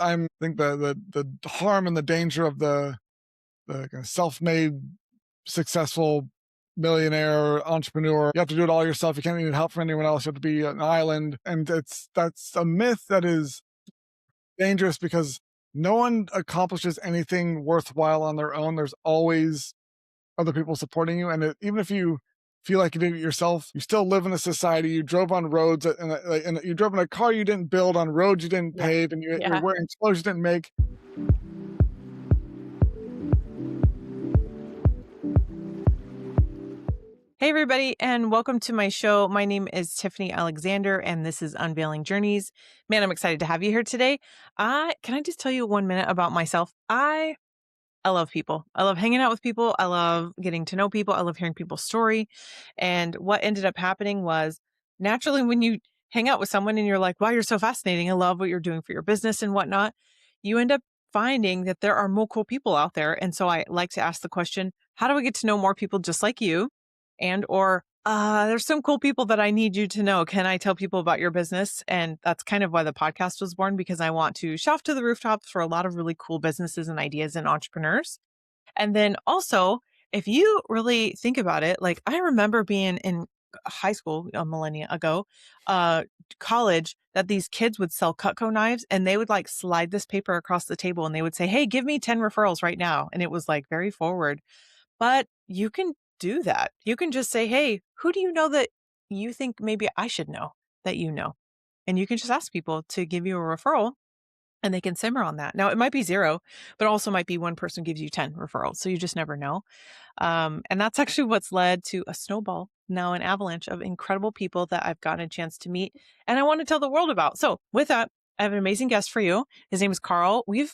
I think the harm and the danger of the kind of self-made, successful millionaire entrepreneur. You have to do it all yourself. You can't need help from anyone else. You have to be an island. And that's a myth that is dangerous because no one accomplishes anything worthwhile on their own. There's always other people supporting you. And even if you feel like you did it yourself, you still live in a society. You drove on roads and you drove in a car you didn't build, on roads you didn't Yeah. pave, and you're Yeah. wearing clothes you didn't make. Hey, everybody, and welcome to my show. My name is Tiffany Alexander, and this is Unveiling Journeys. Man, I'm excited to have you here today. Can I just tell you 1 minute about myself? I love people. I love hanging out with people. I love getting to know people. I love hearing people's story. And what ended up happening was naturally when you hang out with someone and you're like, wow, you're so fascinating. I love what you're doing for your business and whatnot. You end up finding that there are more cool people out there. And so I like to ask the question, how do I get to know more people just like you? And or there's some cool people that I need you to know. Can I tell people about your business? And that's kind of why the podcast was born, because I want to shout to the rooftops for a lot of really cool businesses and ideas and entrepreneurs. And then also, if you really think about it, like I remember being in high school a millennia ago, uh, college, that these kids would sell Cutco knives and they would like slide this paper across the table and they would say, hey, give me 10 referrals right now. And it was like very forward. But you can do that. You can just say, hey, who do you know that you think maybe I should know that you know? And you can just ask people to give you a referral and they can simmer on that. Now, it might be zero, but also might be one person gives you 10 referrals. So you just never know. And that's actually what's led to a snowball, now an avalanche of incredible people that I've gotten a chance to meet and I want to tell the world about. So with that, I have an amazing guest for you. His name is Karl. We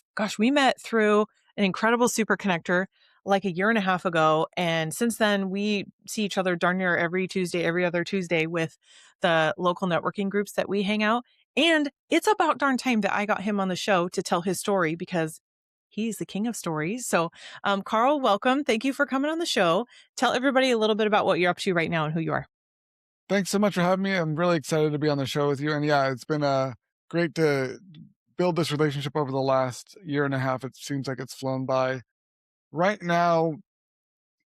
met through an incredible super connector like a year and a half ago. And since then, we see each other darn near every Tuesday, every other Tuesday with the local networking groups that we hang out. And it's about darn time that I got him on the show to tell his story because he's the king of stories. So, Karl, welcome. Thank you for coming on the show. Tell everybody a little bit about what you're up to right now and who you are. Thanks so much for having me. I'm really excited to be on the show with you. And yeah, it's been great to build this relationship over the last year and a half. It seems like it's flown by. Right now,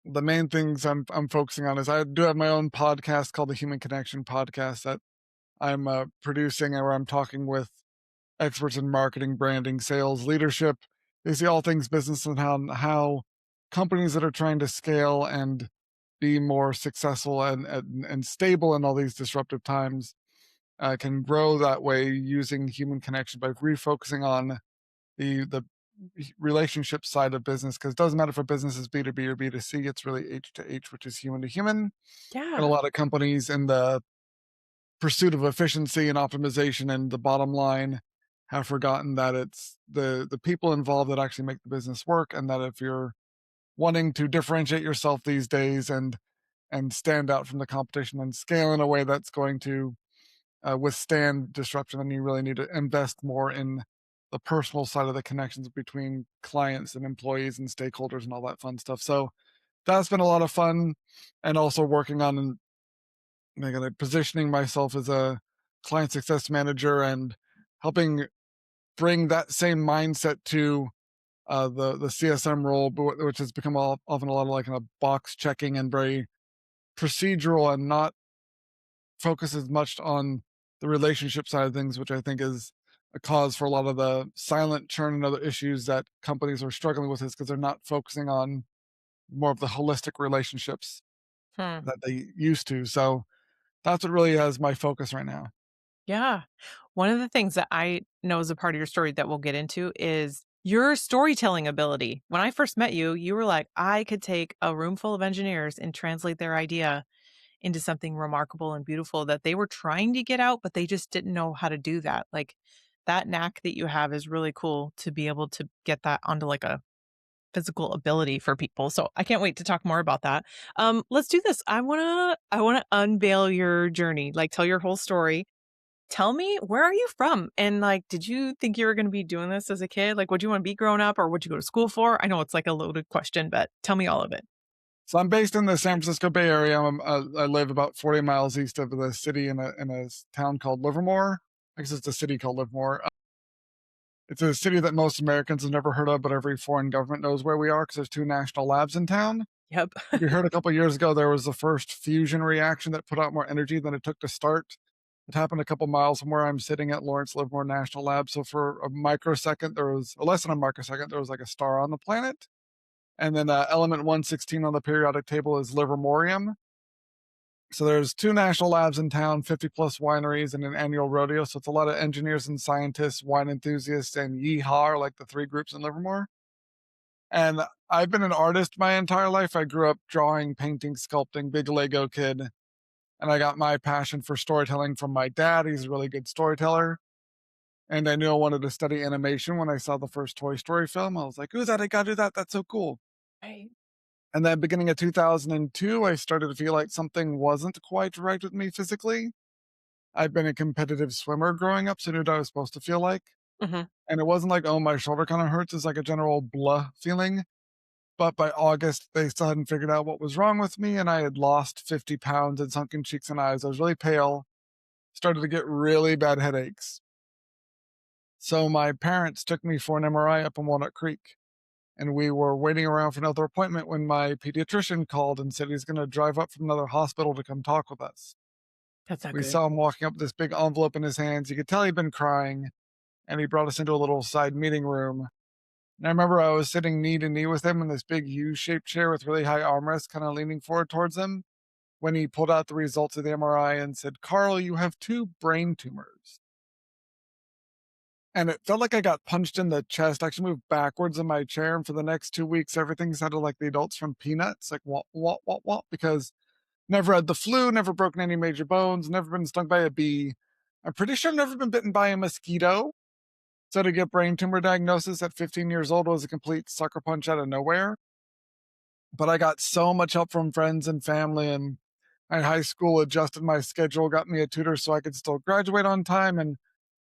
the main things I'm focusing on is I do have my own podcast called the Human Connection Podcast that I'm producing, and where I'm talking with experts in marketing, branding, sales, leadership, basically all things business, and how companies that are trying to scale and be more successful and stable in all these disruptive times can grow that way using human connection by refocusing on the relationship side of business, because it doesn't matter if a business is B2B or B2C, it's really H to H, which is human to human. And a Yeah. lot of companies in the pursuit of efficiency and optimization and the bottom line have forgotten that it's the people involved that actually make the business work, and that if you're wanting to differentiate yourself these days and stand out from the competition and scale in a way that's going to withstand disruption, then you really need to invest more in the personal side of the connections between clients and employees and stakeholders and all that fun stuff. So that's been a lot of fun, and also working on positioning myself as a client success manager and helping bring that same mindset to the CSM role, which has become often a lot of like a box checking and very procedural, and not focus as much on the relationship side of things, which I think is a cause for a lot of the silent churn and other issues that companies are struggling with, is because they're not focusing on more of the holistic relationships Hmm. that they used to. So that's what really has my focus right now. Yeah. One of the things that I know is a part of your story that we'll get into is your storytelling ability. When I first met you, you were like, I could take a room full of engineers and translate their idea into something remarkable and beautiful that they were trying to get out, but they just didn't know how to do that. Like that knack that you have is really cool to be able to get that onto like a physical ability for people. So I can't wait to talk more about that. Let's do this. I wanna unveil your journey, like tell your whole story. Tell me, where are you from? And like, did you think you were going to be doing this as a kid? Like, what do you want to be growing up or what you go to school for? I know it's like a loaded question, but tell me all of it. So I'm based in the San Francisco Bay Area. I live about 40 miles east of the city in a town called Livermore. I guess it's a city called Livermore. It's a city that most Americans have never heard of, but every foreign government knows where we are because there's 2 national labs in town. Yep. If you heard a couple years ago, there was the first fusion reaction that put out more energy than it took to start. It happened a couple miles from where I'm sitting at Lawrence Livermore National Lab. So for a microsecond, there was or less than a microsecond, there was like a star on the planet. And then element 116 on the periodic table is Livermorium. So there's 2 national labs in town, 50 plus wineries, and an annual rodeo. So it's a lot of engineers and scientists, wine enthusiasts, and yeehaw are like the 3 groups in Livermore. And I've been an artist my entire life. I grew up drawing, painting, sculpting, big Lego kid. And I got my passion for storytelling from my dad. He's a really good storyteller. And I knew I wanted to study animation when I saw the first Toy Story film. I was like, ooh, that I gotta do that. That's so cool. Right. And then beginning of 2002, I started to feel like something wasn't quite right with me physically. I've been a competitive swimmer growing up, so I knew what I was supposed to feel like. Mhm. And it wasn't like, oh, my shoulder kind of hurts. It's like a general blah feeling. But by August, they still hadn't figured out what was wrong with me, and I had lost 50 pounds and sunken cheeks and eyes. I was really pale, started to get really bad headaches. So my parents took me for an MRI up in Walnut Creek, and we were waiting around for another appointment when my pediatrician called and said he's going to drive up from another hospital to come talk with us. That's not We good. saw him walking up with this big envelope in his hands. You could tell he'd been crying, and he brought us into a little side meeting room. And I remember I was sitting knee to knee with him in this big U-shaped chair with really high armrests, kind of leaning forward towards him, when he pulled out the results of the MRI and said, Carl, you have 2 brain tumors. And it felt like I got punched in the chest. I actually moved backwards in my chair. And for the next 2 weeks, everything sounded like the adults from Peanuts, like what, because never had the flu, never broken any major bones, never been stung by a bee. I'm pretty sure I've never been bitten by a mosquito. So to get brain tumor diagnosis at 15 years old was a complete sucker punch out of nowhere. But I got so much help from friends and family, and my high school adjusted my schedule, got me a tutor so I could still graduate on time, and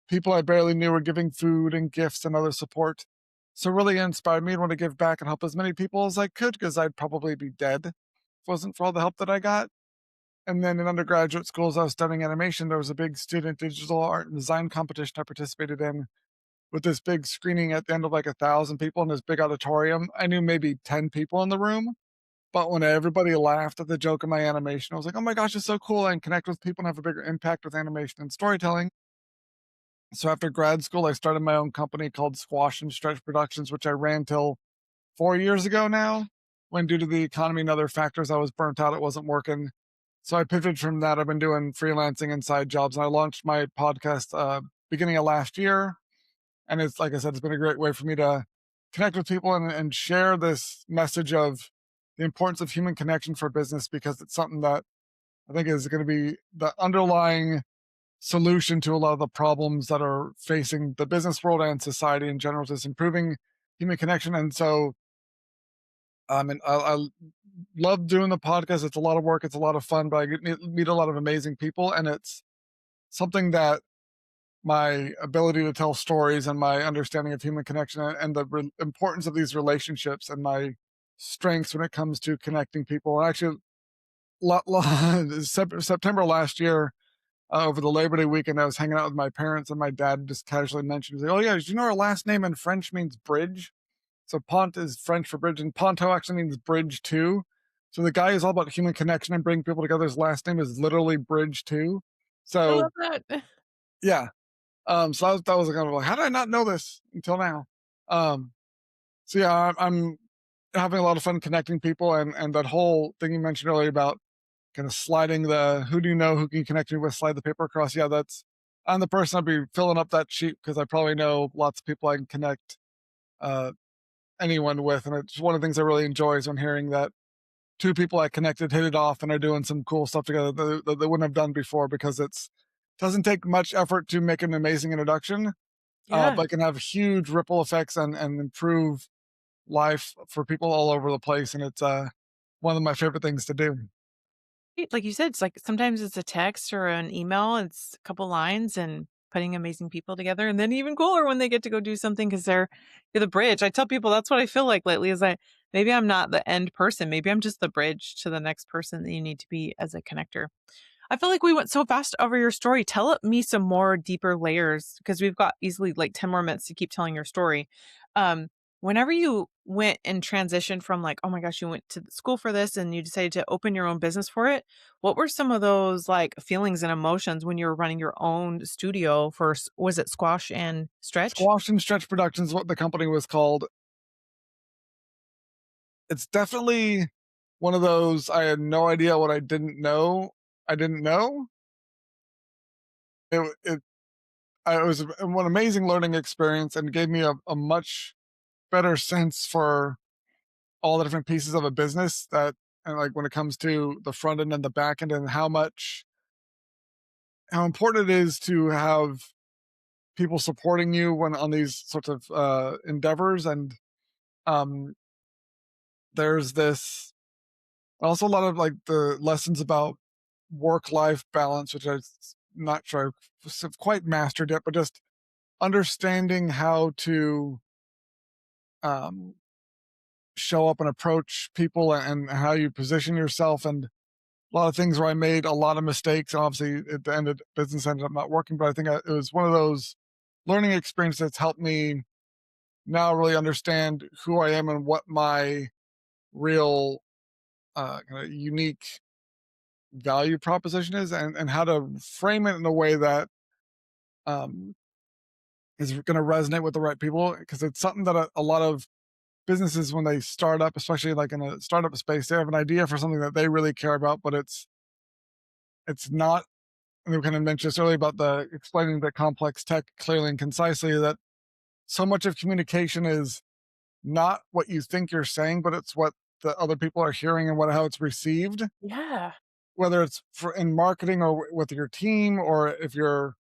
people I barely knew were giving food and gifts and other support. So really inspired me to want to give back and help as many people as I could because I'd probably be dead if it wasn't for all the help that I got. And then in undergraduate school, as I was studying animation, there was a big student digital art and design competition I participated in with this big screening at the end of like 1,000 people in this big auditorium. I knew maybe 10 people in the room, but when everybody laughed at the joke in my animation, I was like, oh my gosh, it's so cool. I can connect with people and have a bigger impact with animation and storytelling. So after grad school, I started my own company called Squash and Stretch Productions, which I ran till 4 years ago now. When due to the economy and other factors, I was burnt out. It wasn't working. So I pivoted from that. I've been doing freelancing and side jobs, and I launched my podcast beginning of last year. And it's like I said, it's been a great way for me to connect with people and share this message of the importance of human connection for business because it's something that I think is going to be the underlying solution to a lot of the problems that are facing the business world and society in general, is improving human connection. And so, and I love doing the podcast. It's a lot of work. It's a lot of fun, but I meet a lot of amazing people, and it's something that my ability to tell stories and my understanding of human connection and the importance of these relationships and my strengths when it comes to connecting people. And actually, September last year, over the Labor Day weekend, I was hanging out with my parents, and my dad just casually mentioned, he's like, "Oh yeah, did you know our last name in French means bridge? So Pont is French for bridge, and Pontau actually means bridge too. So the guy is all about human connection and bringing people together. His last name is literally Bridge too. I So love that. yeah, so that was kind of like, how did I not know this until now? Um, so yeah, I'm having a lot of fun connecting people, and that whole thing you mentioned earlier about kind of sliding the who do you know who can you connect me with, slide the paper across. Yeah, that's I'm the person I'd be filling up that sheet because I probably know lots of people I can connect uh, anyone with, and it's one of the things I really enjoy is when hearing that 2 people I connected hit it off and are doing some cool stuff together that they wouldn't have done before because it's doesn't take much effort to make an amazing introduction, Yeah. but can have huge ripple effects and improve life for people all over the place. And it's one of my favorite things to do. Like you said, it's like sometimes it's a text or an email, it's a couple lines and putting amazing people together. And then even cooler when they get to go do something because you're the bridge. I tell people that's what I feel like lately is I maybe I'm not the end person. Maybe I'm just the bridge to the next person that you need to be as a connector. I feel like we went so fast over your story. Me some more deeper layers because we've got easily like 10 more minutes to keep telling your story. Um, Whenever you went and transitioned from like, oh my gosh, you went to the school for this and you decided to open your own business for it, what were some of those like feelings and emotions when you were running your own studio for, was it Squash and Stretch? Squash and Stretch Productions, what the company was called. It's definitely one of those I had no idea what I didn't know. It it was an amazing learning experience and gave me a much better sense for all the different pieces of a business that, and like when it comes to the front end and the back end and how important it is to have people supporting you when on these sorts of endeavors. And um there's this also a lot of like the lessons about work life balance, which I'm not sure I've quite mastered yet, but just understanding how to um, show up and approach people and how you position yourself. And a lot of things where I made a lot of mistakes. And obviously, at the end of business ended up not working, but I think it was one of those learning experiences that's helped me now really understand who I am and what my real kind of unique value proposition is, and how to frame it in a way that um, is going to resonate with the right people, because it's something that a lot of businesses when they start up, especially like in a startup space, they have an idea for something that they really care about, but it's not. And we kind of mentioned this earlier about the explaining the complex tech clearly and concisely, that so much of communication is not what you think you're saying, but it's what the other people are hearing and what how it's received, Yeah. whether it's for in marketing or with your team or if you're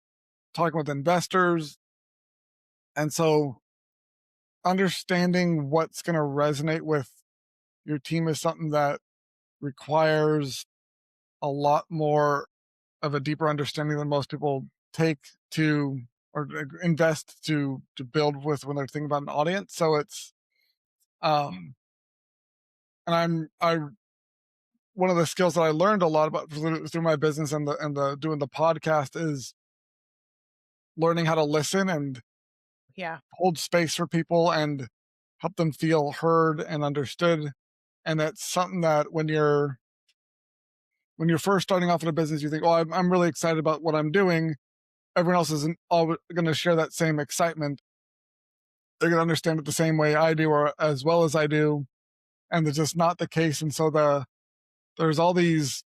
talking with investors. And so understanding what's going to resonate with your team is something that requires a lot more of a deeper understanding than most people take to or invest to build with when they're thinking about an audience. So it's um and I one of the skills that I learned a lot about through my business and the doing the podcast is learning how to listen and Yeah. hold space for people and help them feel heard and understood. And that's something that when you're first starting off in a business, you think, "Oh, I'm really excited about what I'm doing." Everyone else isn't all going to share that same excitement. They're going to understand it the same way I do, or as well as I do, and it's just not the case. And so there's all these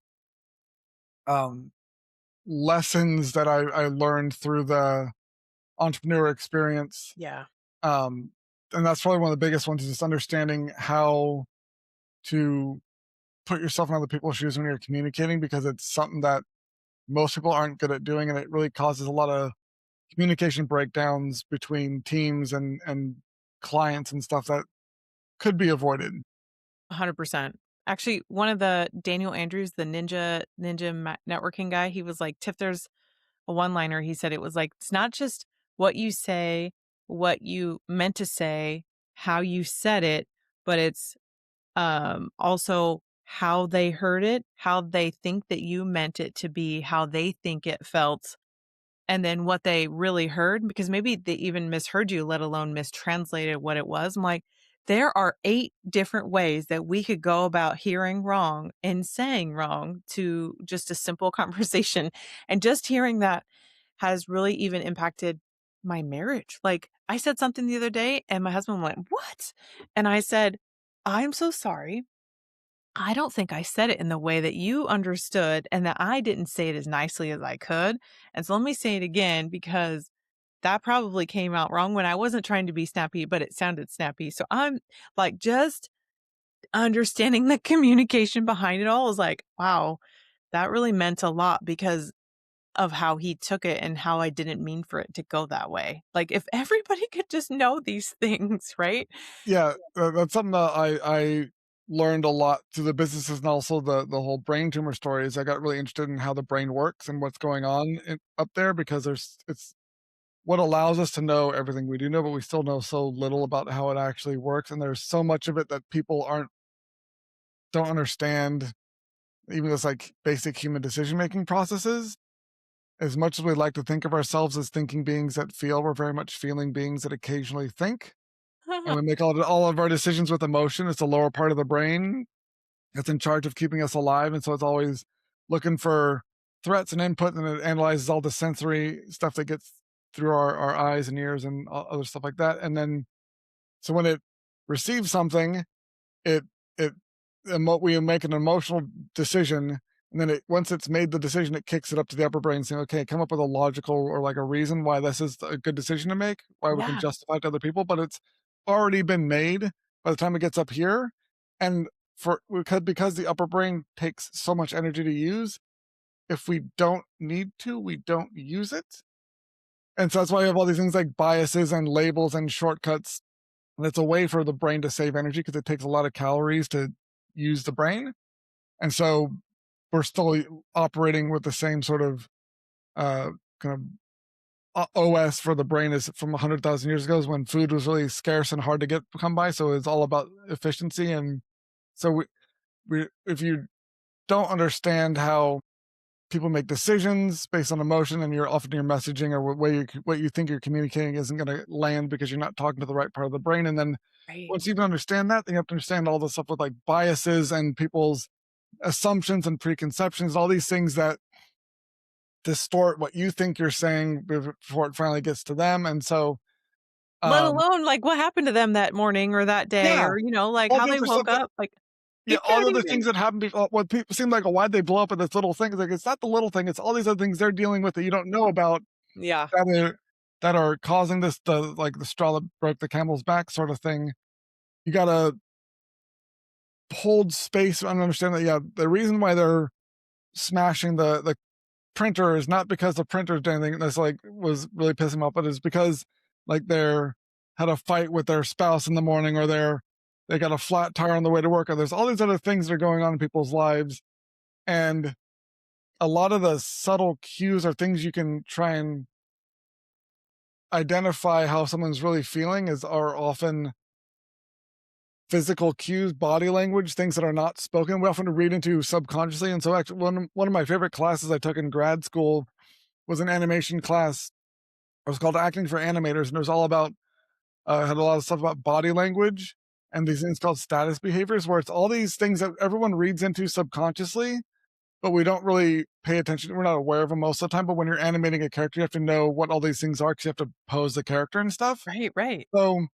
um, lessons that I learned through the entrepreneur experience, Yeah. um, and that's probably one of the biggest ones, is just understanding how to put yourself in other people's shoes when you're communicating, because it's something that most people aren't good at doing, and it really causes a lot of communication breakdowns between teams and clients and stuff that could be avoided. 100%. Actually, one of the Daniel Andrews, the networking guy, he was like, "Tiff, there's a one-liner." He said it was like, "It's not just what you say, what you meant to say, how you said it, but it's also how they heard it, how they think that you meant it to be, how they think it felt." And then what they really heard, because maybe they even misheard you, let alone mistranslated what it was. I'm like, there are 8 different ways that we could go about hearing wrong and saying wrong to just a simple conversation. And just hearing that has really even impacted my marriage. Like, I said something the other day and my husband went, "What?" And I said, "I'm so sorry. I don't think I said it in the way that you understood and that I didn't say it as nicely as I could. And so let me say it again because that probably came out wrong when I wasn't trying to be snappy, but it sounded snappy." So I'm like, just understanding the communication behind it all is like, wow, that really meant a lot because of how he took it and how I didn't mean for it to go that way. Like, if everybody could just know these things, right? Yeah, that's something that I learned a lot through the businesses and also the whole brain tumor stories. I got really interested in how the brain works and what's going on up there, because it's what allows us to know everything we do know, but we still know so little about how it actually works. And there's so much of it that people don't understand even just like basic human decision making processes. As much as we like to think of ourselves as thinking beings that feel, we're very much feeling beings that occasionally think. And we make all of our decisions with emotion. It's the lower part of the brain that's in charge of keeping us alive. And so it's always looking for threats and input, and it analyzes all the sensory stuff that gets through our eyes and ears and other stuff like that. And then, so when it receives something, it it we make an emotional decision, and then once it's made the decision, it kicks it up to the upper brain saying, okay, come up with a logical or like a reason why this is a good decision to make, why we can Yeah. justify it to other people, but it's already been made by the time it gets up here. And because the upper brain takes so much energy to use, if we don't need to, we don't use it. And so that's why we have all these things like biases and labels and shortcuts. And it's a way for the brain to save energy because it takes a lot of calories to use the brain. And so we're still operating with the same sort of uh, kind of OS for the brain is from 100,000 years ago, is when food was really scarce and hard to come by. So it's all about efficiency. And so if you don't understand how people make decisions based on emotion, and your messaging or what you think you're communicating isn't going to land because you're not talking to the right part of the brain. And then Right. once you even understand that, then you have to understand all the stuff with like biases and people's assumptions and preconceptions, all these things that distort what you think you're saying before it finally gets to them. And so, Let um, alone, like, what happened to them that morning or that day yeah, or, like, all how the they other stuff woke that, up, like, yeah, you all the can't other even things that happen before, what people seem like, why'd they blow up at this little thing? It's like, it's not the little thing, it's all these other things they're dealing with that you don't know about, Yeah. that are causing this, the straw that broke the camel's back sort of thing. You gotta hold space and understand that, yeah, the reason why they're smashing the printer is not because the printer's doing anything that's like was really pissing them off, but it's because like they're had a fight with their spouse in the morning, or they got a flat tire on the way to work, or there's all these other things that are going on in people's lives. And a lot of the subtle cues are things you can try and identify how someone's really feeling are often physical cues, body language, things that are not spoken. We often read into subconsciously. And so actually one of my favorite classes I took in grad school was an animation class. It was called Acting for Animators, and it was all about had a lot of stuff about body language and these things called status behaviors, where it's all these things that everyone reads into subconsciously, but we don't really pay attention. We're not aware of them most of the time. But when you're animating a character, you have to know what all these things are because you have to pose the character and stuff. Right, right. So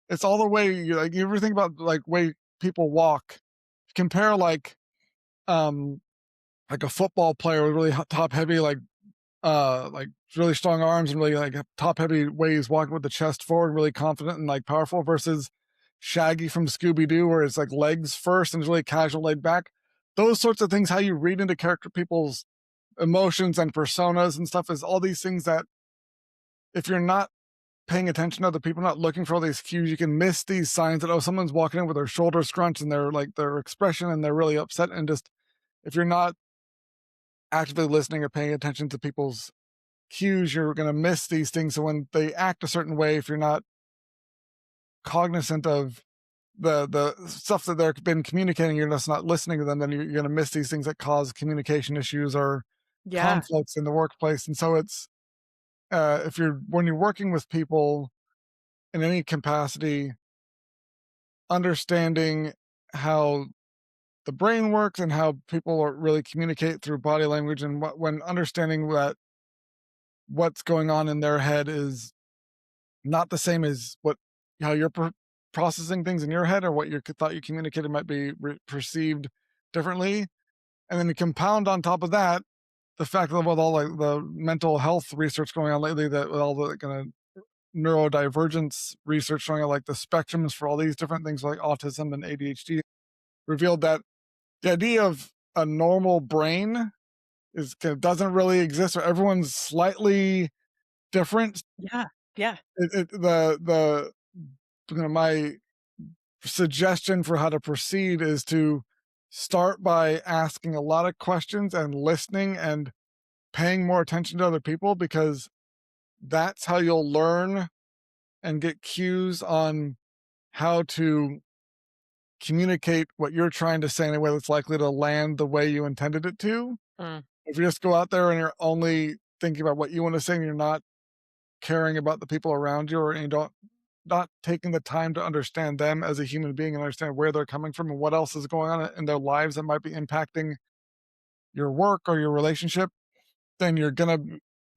it's all the way you ever think about like way people walk. Compare um like a football player with really top heavy like really strong arms and really like top heavy ways, walking with the chest forward, really confident and like powerful, versus Shaggy from Scooby Doo, where it's like legs first and it's really casual, laid back. Those sorts of things, how you read into character people's emotions and personas and stuff, is all these things that if you're not paying attention to other people, not looking for all these cues, you can miss these signs that, oh, someone's walking in with their shoulders scrunched and their expression and they're really upset. And just if you're not actively listening or paying attention to people's cues, you're going to miss these things. So when they act a certain way, if you're not cognizant of the stuff that they've been communicating, you're just not listening to them, then you're going to miss these things that cause communication issues or Yeah. conflicts in the workplace. And so it's if you're when you're working with people in any capacity, understanding how the brain works and how people really communicate through body language, and when understanding that what's going on in their head is not the same as how you're processing things in your head, or what you thought you communicated might be perceived differently. And then you compound on top of that the fact that with all like the mental health research going on lately, that with all the kind of neurodivergence research showing like the spectrums for all these different things like autism and ADHD, revealed that the idea of a normal brain doesn't really exist, or everyone's slightly different. Yeah. Yeah. My suggestion for how to proceed is to start by asking a lot of questions and listening and paying more attention to other people, because that's how you'll learn and get cues on how to communicate what you're trying to say in a way that's likely to land the way you intended it to. Mm. If you just go out there and you're only thinking about what you want to say and you're not caring about the people around you, or and you don't not taking the time to understand them as a human being and understand where they're coming from and what else is going on in their lives that might be impacting your work or your relationship, then you're gonna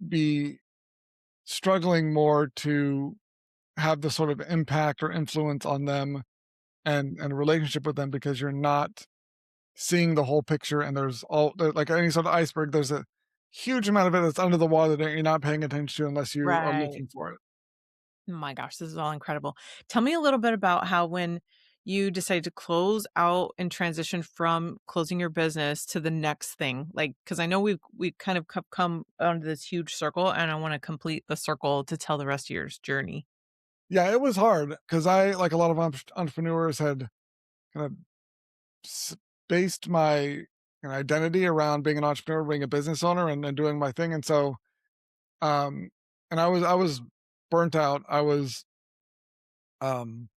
be struggling more to have the sort of impact or influence on them and a relationship with them, because you're not seeing the whole picture. And like any sort of iceberg, there's a huge amount of it that's under the water that you're not paying attention to unless you are Right. looking for it. Oh my gosh, this is all incredible. Tell me a little bit about how when you decided to close out and transition from closing your business to the next thing, like because I know we've kind of come onto this huge circle, and I want to complete the circle to tell the rest of your journey. Yeah, it was hard because I, like a lot of entrepreneurs, had kind of based my identity around being an entrepreneur, being a business owner, and doing my thing. And so, um, and I was burnt out. I was um,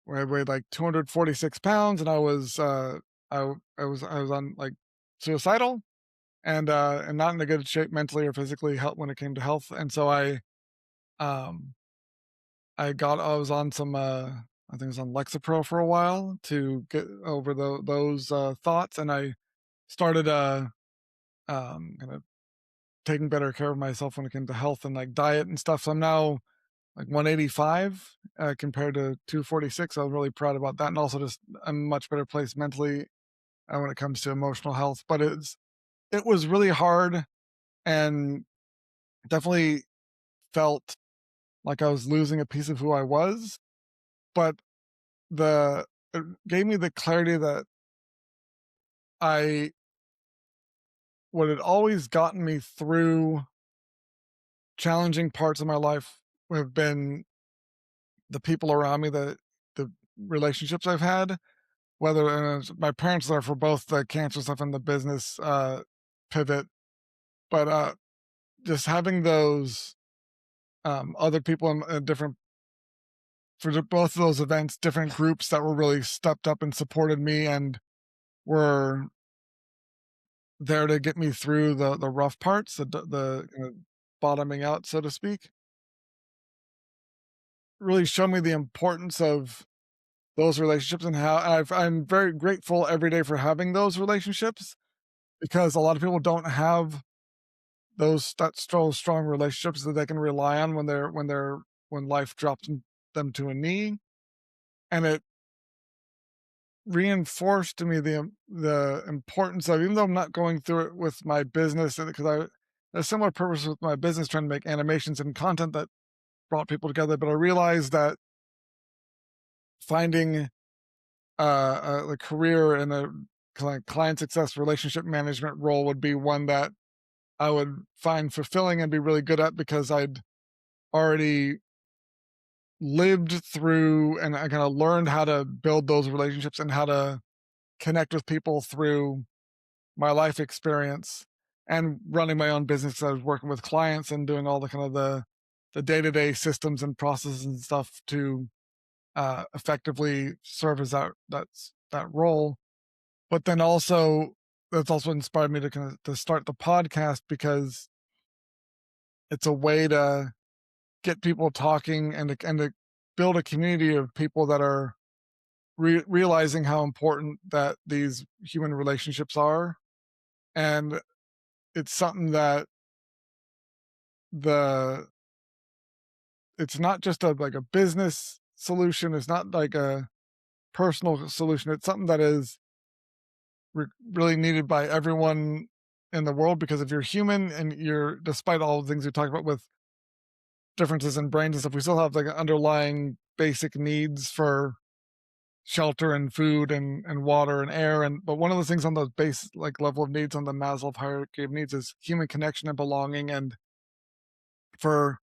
where I weighed like 246 pounds, and I was on like suicidal, and not in a good shape mentally or physically health when it came to health. And so um I was on some I think it was on Lexapro for a while to get over those thoughts, and I started kind of taking better care of myself when it came to health and like diet and stuff. So I'm now like 185 compared to 246. I was really proud about that, and also just a much better place mentally when it comes to emotional health. But it was really hard, and definitely felt like I was losing a piece of who I was. But the it gave me the clarity that I what had always gotten me through challenging parts of my life have been the people around me, the relationships I've had, whether my parents are for both the cancer stuff and the business pivot. But just having those other people in different for both of those events, different groups that were really stepped up and supported me and were there to get me through the rough parts, the bottoming out, so to speak, really showed me the importance of those relationships and how I'm very grateful every day for having those relationships, because a lot of people don't have strong relationships that they can rely on when life drops them to a knee. And it reinforced to me the importance of, even though I'm not going through it with my business, because a similar purpose with my business, trying to make animations and content that brought people together. But I realized that finding a career in a client success relationship management role would be one that I would find fulfilling and be really good at, because I'd already lived through and I kind of learned how to build those relationships and how to connect with people through my life experience and running my own business. I was working with clients and doing all the kind of the day-to-day systems and processes and stuff to effectively serve as that role. But then also, that's also inspired me to to start the podcast, because it's a way to get people talking and to build a community of people that are realizing how important that these human relationships are. And it's something that the it's not just like a business solution. It's not like a personal solution. It's something that is really needed by everyone in the world, because if you're human and you're, despite all the things we talked about with differences in brains and stuff, we still have like underlying basic needs for shelter and food and water and air. And but one of the things on the base like level of needs on the Maslow hierarchy of needs is human connection and belonging. And for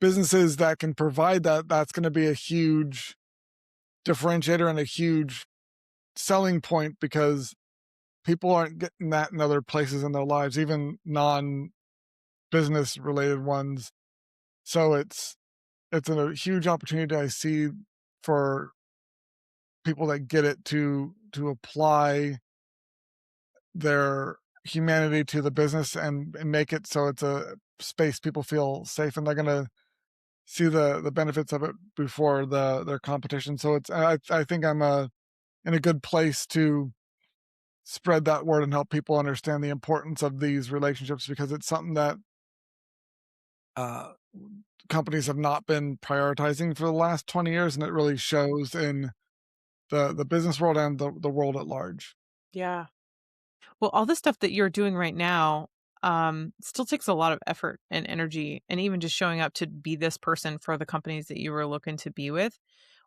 businesses that can provide that, that's going to be a huge differentiator and a huge selling point, because people aren't getting that in other places in their lives, even non business related ones. So it's a huge opportunity I see for people that get it to apply their humanity to the business and make it so it's a space people feel safe and they're gonna see the benefits of it before their competition. So I think I'm in a good place to spread that word and help people understand the importance of these relationships because it's something that uh, companies have not been prioritizing for the last 20 years, and it really shows in the business world and the world at large. Yeah. Well, all the stuff that you're doing right now, still takes a lot of effort and energy, and even just showing up to be this person for the companies that you were looking to be with.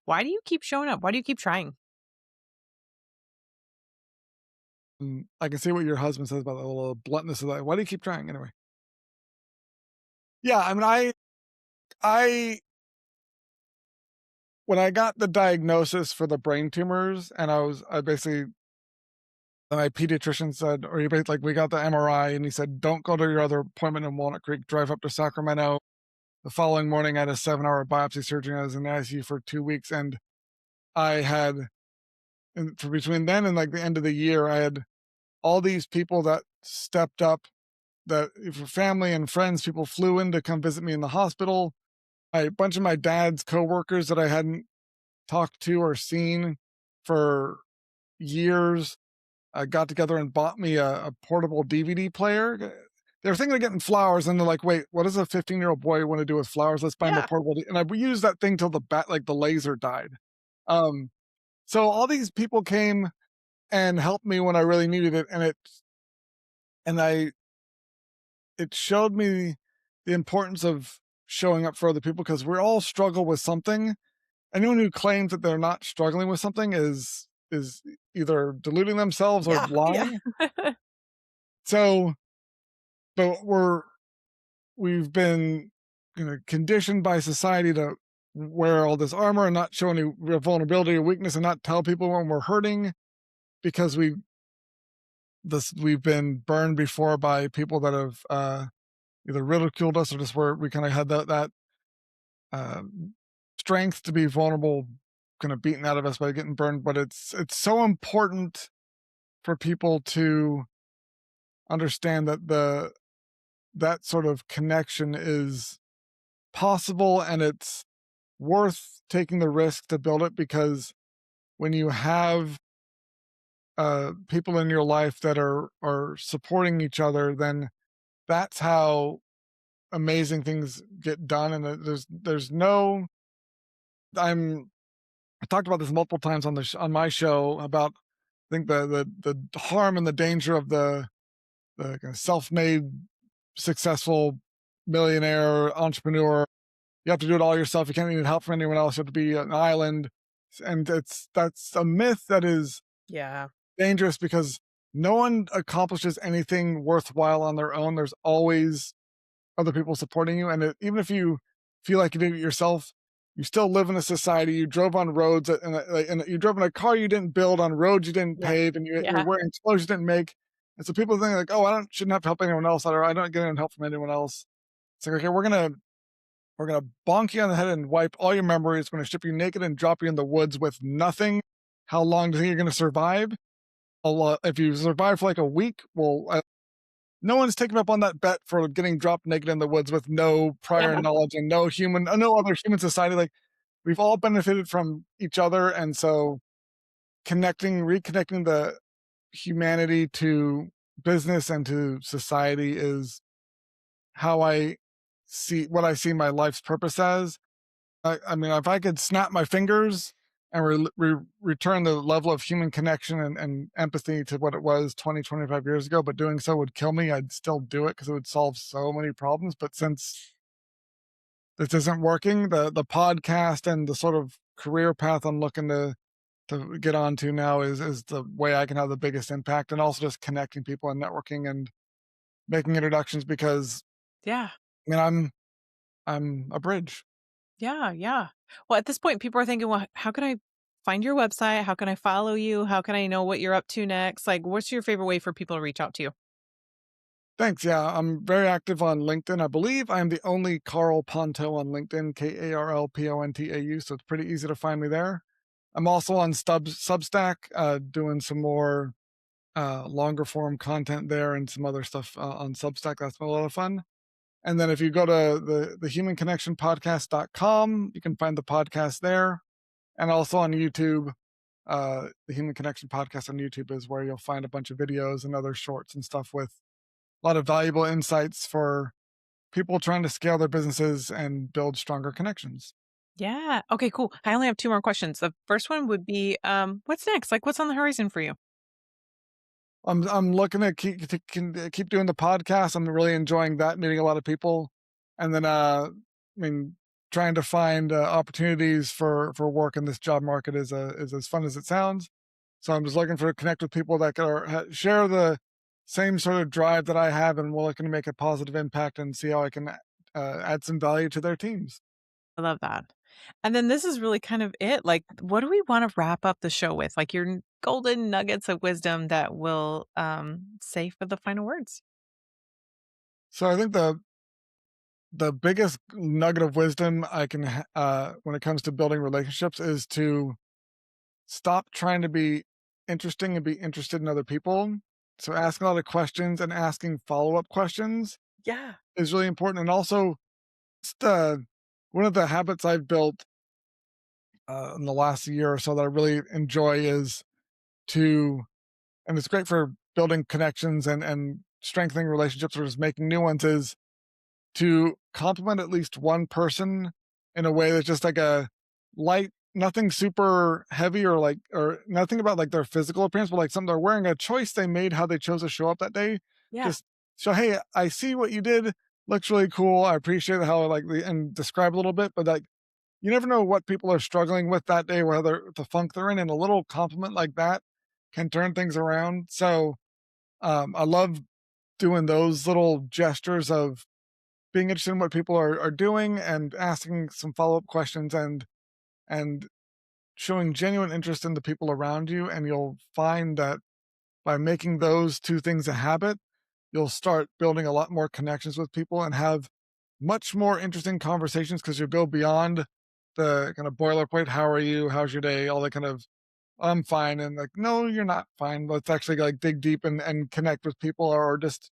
Why do you keep showing up? Why do you keep trying? And I can see what your husband says about the little bluntness of that. Why do you keep trying anyway? Yeah, I mean, I when I got the diagnosis for the brain tumors, and I basically my pediatrician said, or he basically like we got the MRI, and he said, "Don't go to your other appointment in Walnut Creek. Drive up to Sacramento." The following morning, I had a 7-hour biopsy surgery. And I was in the ICU for 2 weeks, and I had, and for between then and like the end of the year, I had all these people that stepped up. That for family and friends, people flew in to come visit me in the hospital. A bunch of my dad's coworkers that I hadn't talked to or seen for years got together and bought me a portable DVD player. They were thinking of getting flowers, and they're like, "Wait, what does a 15-year-old boy want to do with flowers? Let's buy him a Yeah. portable." And I used that thing till the like the laser died. Um, so all these people came and helped me when I really needed it, and I it showed me the importance of showing up for other people because we all struggle with something. Anyone who claims that they're not struggling with something is either deluding themselves or Yeah. Yeah. lying. So, but we've been, conditioned by society to wear all this armor and not show any real vulnerability or weakness and not tell people when we're hurting because we've been burned before by people that have either ridiculed us or just where we kind of had that uh, strength to be vulnerable kind of beaten out of us by getting burned. But it's so important for people to understand that that sort of connection is possible and it's worth taking the risk to build it because when you have people in your life that are supporting each other, then that's how amazing things get done. And there's no I'm I talked about this multiple times on on my show about I think the harm and the danger of the kind of self-made successful millionaire entrepreneur. You have to do it all yourself. You can't need help from anyone else. You have to be an island. And that's a myth that is Yeah. dangerous because no one accomplishes anything worthwhile on their own. There's always other people supporting you. And even if you feel like you did it yourself, you still live in a society. You drove on roads and you drove in a car you didn't build on roads you didn't Yeah. pave and you're Yeah. wearing clothes you didn't make. And so people think like, oh, shouldn't have to help anyone else. Or I don't get any help from anyone else. It's like, okay, we're gonna bonk you on the head and wipe all your memories. We're gonna strip you naked and drop you in the woods with nothing. How long do you think you're gonna survive? A lot. If you survive for like a week, well, no one's taken up on that bet for getting dropped naked in the woods with no prior Yeah. knowledge and no other human society. Like we've all benefited from each other, and so reconnecting the humanity to business and to society is how I see my life's purpose as. I mean, if I could snap my fingers and return the level of human connection and empathy to what it was 20, 25 years ago, but doing so would kill me, I'd still do it because it would solve so many problems. But since this isn't working, the podcast and the sort of career path I'm looking to get onto now is the way I can have the biggest impact, and also just connecting people and networking and making introductions because Yeah. I mean I'm a bridge. Yeah. Yeah. Well, at this point, people are thinking, well, how can I find your website? How can I follow you? How can I know what you're up to next? Like, what's your favorite way for people to reach out to you? Thanks. Yeah, I'm very active on LinkedIn. I believe I am the only Karl Pontau on LinkedIn, KarlPontau. So it's pretty easy to find me there. I'm also on Substack, doing some more longer form content there and some other stuff on Substack. That's been a lot of fun. And then if you go to the humanconnectionpodcast.com, you can find the podcast there. And also on YouTube, the Human Connection podcast on YouTube is where you'll find a bunch of videos and other shorts and stuff with a lot of valuable insights for people trying to scale their businesses and build stronger connections. Yeah. Okay, cool. I only have 2 more questions. The first one would be, what's next? Like, what's on the horizon for you? I'm looking to keep doing the podcast. I'm really enjoying that, meeting a lot of people, and then I mean, trying to find opportunities for work in this job market is as fun as it sounds. So I'm just looking for to connect with people that share the same sort of drive that I have, and we're looking to make a positive impact and see how I can add some value to their teams. I love that. And then this is really kind of it. Like, what do we wanna wrap up the show with? Like, your golden nuggets of wisdom that will, say for the final words. So I think the biggest nugget of wisdom I can when it comes to building relationships is to stop trying to be interesting and be interested in other people. So asking a lot of questions and asking follow-up questions Yeah. is really important. And also, just, one of the habits I've built in the last year or so that I really enjoy is to, and it's great for building connections and strengthening relationships or just making new ones, is to compliment at least one person in a way that's just like a light, nothing super heavy or like, or nothing about like their physical appearance, but like something they're wearing, a choice they made, how they chose to show up that day. Yeah. Just so, hey, I see what you did. Looks really cool. I appreciate how like and describe a little bit, but like you never know what people are struggling with that day, whether the funk they're in, and a little compliment like that can turn things around. So I love doing those little gestures of being interested in what people are doing and asking some follow-up questions and showing genuine interest in the people around you, and you'll find that by making those two things a habit, you'll start building a lot more connections with people and have much more interesting conversations because you'll go beyond the kind of boilerplate, how are you, how's your day, all that kind of I'm fine, and like, no, you're not fine. Let's actually like dig deep and connect with people, or just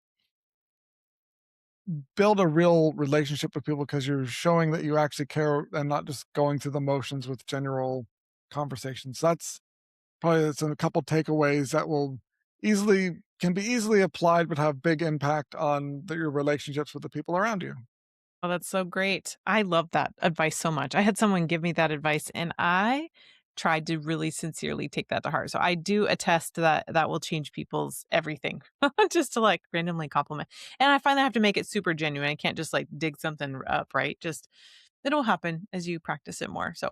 build a real relationship with people because you're showing that you actually care and not just going through the motions with general conversations. That's probably it's a couple takeaways that will easily can be easily applied but have big impact on your relationships with the people around you. Oh, that's so great. I love that advice so much. I had someone give me that advice and I tried to really sincerely take that to heart. So I do attest to that that will change people's everything just to like randomly compliment. And I find I have to make it super genuine. I can't just like dig something up, right? Just it'll happen as you practice it more. So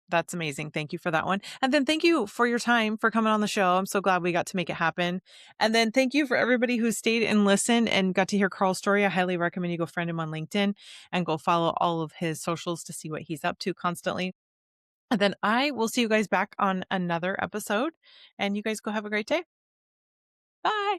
that's amazing. Thank you for that one. And then thank you for your time for coming on the show. I'm so glad we got to make it happen. And then thank you for everybody who stayed and listened and got to hear Carl's story. I highly recommend you go friend him on LinkedIn and go follow all of his socials to see what he's up to constantly. And then I will see you guys back on another episode. And you guys go have a great day. Bye.